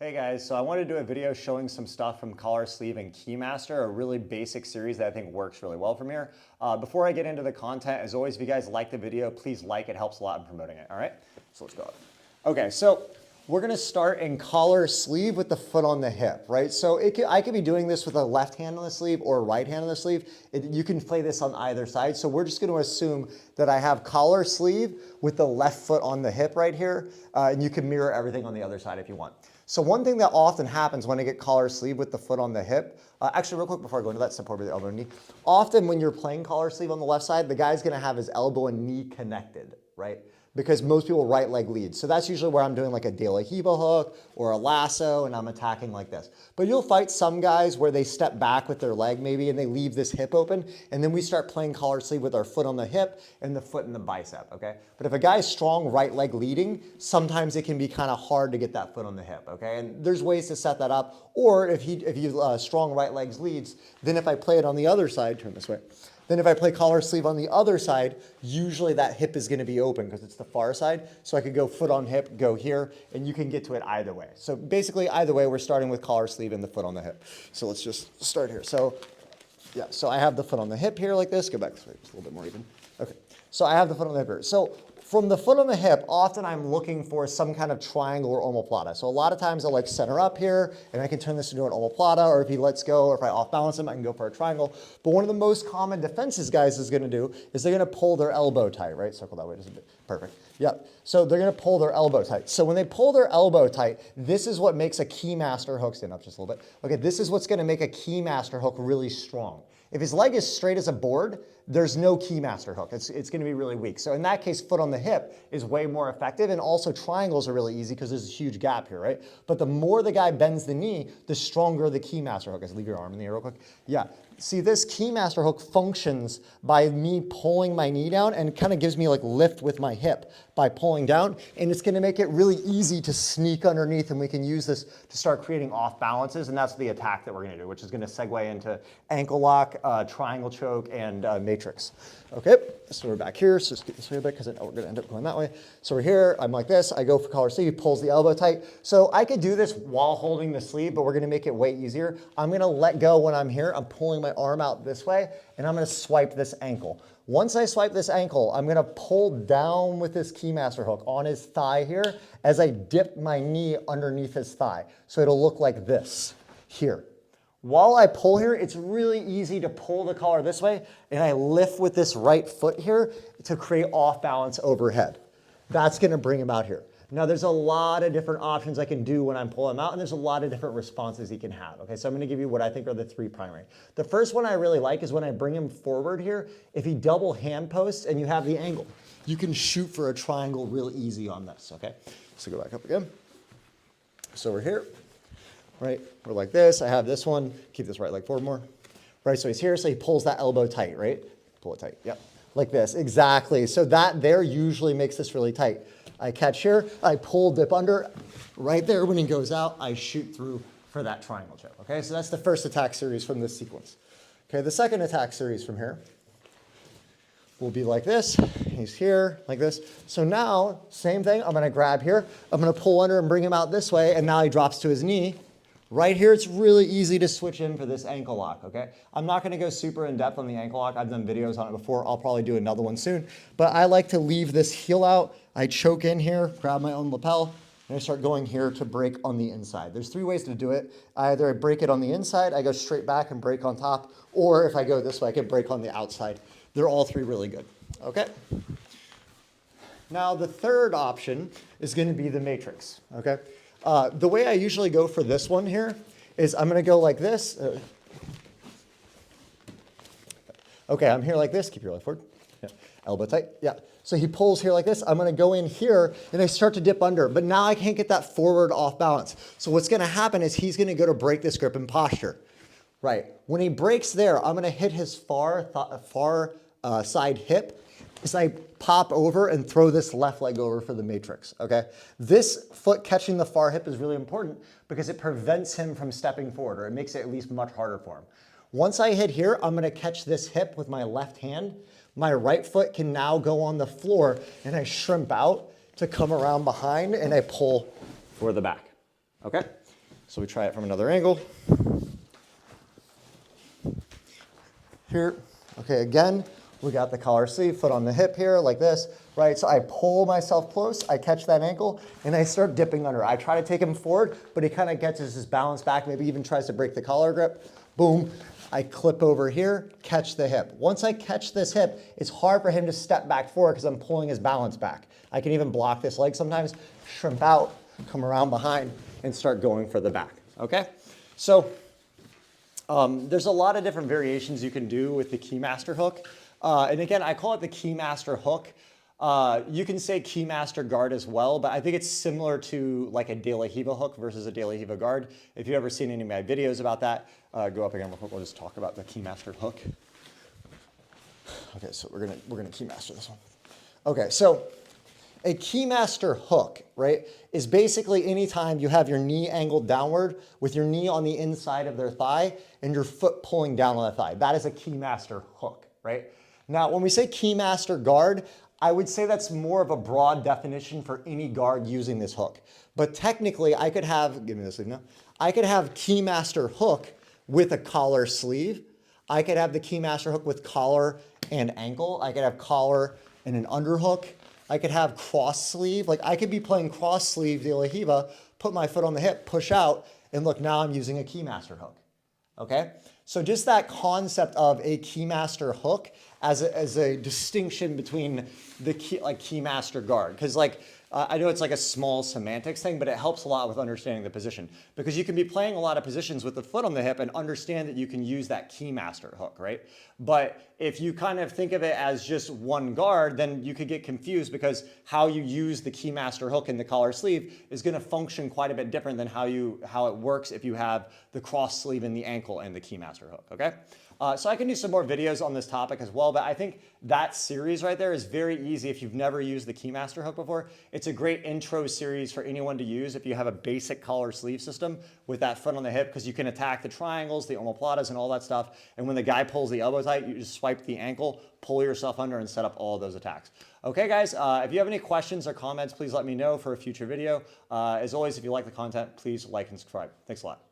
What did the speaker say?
Hey guys, so I wanted to do a video showing some stuff from Collar, Sleeve, and Keymaster, a really basic series that I think works really well from here. Before I get into the content, as always, if you guys like the video, please like it, helps a lot in promoting it, all right? So let's go. Okay, so we're gonna start in collar sleeve with the foot on the hip, right? So I could be doing this with a left hand on the sleeve or a right hand on the sleeve. You can play this on either side. So we're just gonna assume that I have collar sleeve with the left foot on the hip right here, and you can mirror everything on the other side if you want. So one thing that often happens when I get collar sleeve with the foot on the hip, actually real quick before I go into that, support with the elbow and knee. Often when you're playing collar sleeve on the left side, the guy's gonna have his elbow and knee connected, right? Because most people right leg lead. So that's usually where I'm doing like a De La Hiva hook or a lasso and I'm attacking like this. But you'll fight some guys where they step back with their leg maybe and they leave this hip open and then we start playing collar sleeve with our foot on the hip and the foot in the bicep, okay? But if a guy's strong right leg leading, sometimes it can be kind of hard to get that foot on the hip, okay? And there's ways to set that up. Or if you strong right legs leads, then if I play it on the other side, turn this way, then if I play collar sleeve on the other side, usually that hip is gonna be open because it's the far side. So I could go foot on hip, go here, and you can get to it either way. So basically either way, we're starting with collar sleeve and the foot on the hip. So let's just start here. So yeah, so I have the foot on the hip here like this. Go back this way, just a little bit more even. Okay, so I have the foot on the hip here. So from the foot on the hip, often I'm looking for some kind of triangle or omoplata. So a lot of times I'll like center up here and I can turn this into an omoplata, or if he lets go or if I off balance him, I can go for a triangle. But one of the most common defenses guys is gonna do is they're gonna pull their elbow tight, right? Circle that way just a bit, perfect. Yep, so they're gonna pull their elbow tight. So when they pull their elbow tight, this is what makes a Keymaster hook, stand up just a little bit. Okay, this is what's gonna make a Keymaster hook really strong. If his leg is straight as a board, there's no Keymaster hook. It's gonna be really weak. So in that case, foot on the hip is way more effective, and also triangles are really easy because there's a huge gap here, right? But the more the guy bends the knee, the stronger the Keymaster hook is. Leave your arm in the air real quick. Yeah, see this Keymaster hook functions by me pulling my knee down and kind of gives me like lift with my hip by pulling down, and it's gonna make it really easy to sneak underneath, and we can use this to start creating off balances, and that's the attack that we're gonna do, which is gonna segue into ankle lock, triangle choke, and matrix. Okay, so we're back here, so let's get this way a bit because I know we're gonna end up going that way. So we're here, I'm like this, I go for collar sleeve, he pulls the elbow tight. So I could do this while holding the sleeve, but we're gonna make it way easier. I'm gonna let go when I'm here, I'm pulling my arm out this way, and I'm gonna swipe this ankle. Once I swipe this ankle, I'm gonna pull down with this Keymaster hook on his thigh here as I dip my knee underneath his thigh. So it'll look like this here. While I pull here, it's really easy to pull the collar this way, and I lift with this right foot here to create off balance overhead. That's gonna bring him out here. Now there's a lot of different options I can do when I'm pulling him out, and there's a lot of different responses he can have. Okay, so I'm gonna give you what I think are the three primary. The first one I really like is when I bring him forward here, if he double hand posts and you have the angle, you can shoot for a triangle real easy on this, okay? So go back up again. So we're here, right? We're like this, I have this one, keep this right leg forward more. Right, so he's here, so he pulls that elbow tight, right? Pull it tight, yep, like this, exactly. So that there usually makes this really tight. I catch here, I pull, dip under, right there when he goes out, I shoot through for that triangle choke, okay? So that's the first attack series from this sequence. Okay, the second attack series from here will be like this. He's here, like this. So now, same thing, I'm gonna grab here, I'm gonna pull under and bring him out this way, and now he drops to his knee. Right here, it's really easy to switch in for this ankle lock, okay? I'm not gonna go super in depth on the ankle lock. I've done videos on it before. I'll probably do another one soon. But I like to leave this heel out. I choke in here, grab my own lapel, and I start going here to break on the inside. There's three ways to do it. Either I break it on the inside, I go straight back and break on top, or if I go this way, I can break on the outside. They're all three really good, okay? Now, the third option is gonna be the matrix, okay? The way I usually go for this one here is I'm gonna go like this. Okay, I'm here like this, keep your leg forward. Yeah. Elbow tight, yeah. So he pulls here like this, I'm gonna go in here and I start to dip under, but now I can't get that forward off balance. So what's gonna happen is he's gonna go to break this grip and posture. Right, when he breaks there, I'm gonna hit his far side hip as I pop over and throw this left leg over for the matrix, okay? This foot catching the far hip is really important because it prevents him from stepping forward, or it makes it at least much harder for him. Once I hit here, I'm gonna catch this hip with my left hand. My right foot can now go on the floor, and I shrimp out to come around behind, and I pull for the back, okay? So we try it from another angle. Here, okay, again, we got the collar sleeve, foot on the hip here, like this, right? So I pull myself close, I catch that ankle, and I start dipping under. I try to take him forward, but he kind of gets his balance back, maybe even tries to break the collar grip. Boom, I clip over here, catch the hip. Once I catch this hip, it's hard for him to step back forward because I'm pulling his balance back. I can even block this leg sometimes, shrimp out, come around behind, and start going for the back, okay? So there's a lot of different variations you can do with the Keymaster hook. And again, I call it the Keymaster hook. You can say Keymaster guard as well, but I think it's similar to like a De La Riva hook versus a De La Riva guard. If you've ever seen any of my videos about that, go up again real quick. We'll just talk about the Keymaster hook. Okay, so we're gonna Keymaster this one. Okay, so a Keymaster hook, right, is basically anytime you have your knee angled downward with your knee on the inside of their thigh and your foot pulling down on the thigh. That is a Keymaster hook, right? Now, when we say Keymaster guard, I would say that's more of a broad definition for any guard using this hook. But technically, I could have, give me the sleeve now, I could have Keymaster hook with a collar sleeve. I could have the Keymaster hook with collar and ankle. I could have collar and an underhook. I could have cross sleeve. Like I could be playing cross sleeve De La Riva, put my foot on the hip, push out, and look, now I'm using a Keymaster hook, okay? So just that concept of a Keymaster hook as a distinction between the Keymaster guard. Because I know it's like a small semantics thing, but it helps a lot with understanding the position. Because you can be playing a lot of positions with the foot on the hip and understand that you can use that Keymaster hook, right? But if you kind of think of it as just one guard, then you could get confused because how you use the Keymaster hook in the collar sleeve is going to function quite a bit different than how it works if you have the cross sleeve in the ankle and the Keymaster hook, okay? So I can do some more videos on this topic as well, but I think that series right there is very easy if you've never used the Keymaster hook before. It's a great intro series for anyone to use if you have a basic collar sleeve system with that foot on the hip, because you can attack the triangles, the omoplatas, and all that stuff. And when the guy pulls the elbow tight, you just swipe the ankle, pull yourself under, and set up all of those attacks. Okay, guys, if you have any questions or comments, please let me know for a future video. As always, if you like the content, please like and subscribe. Thanks a lot.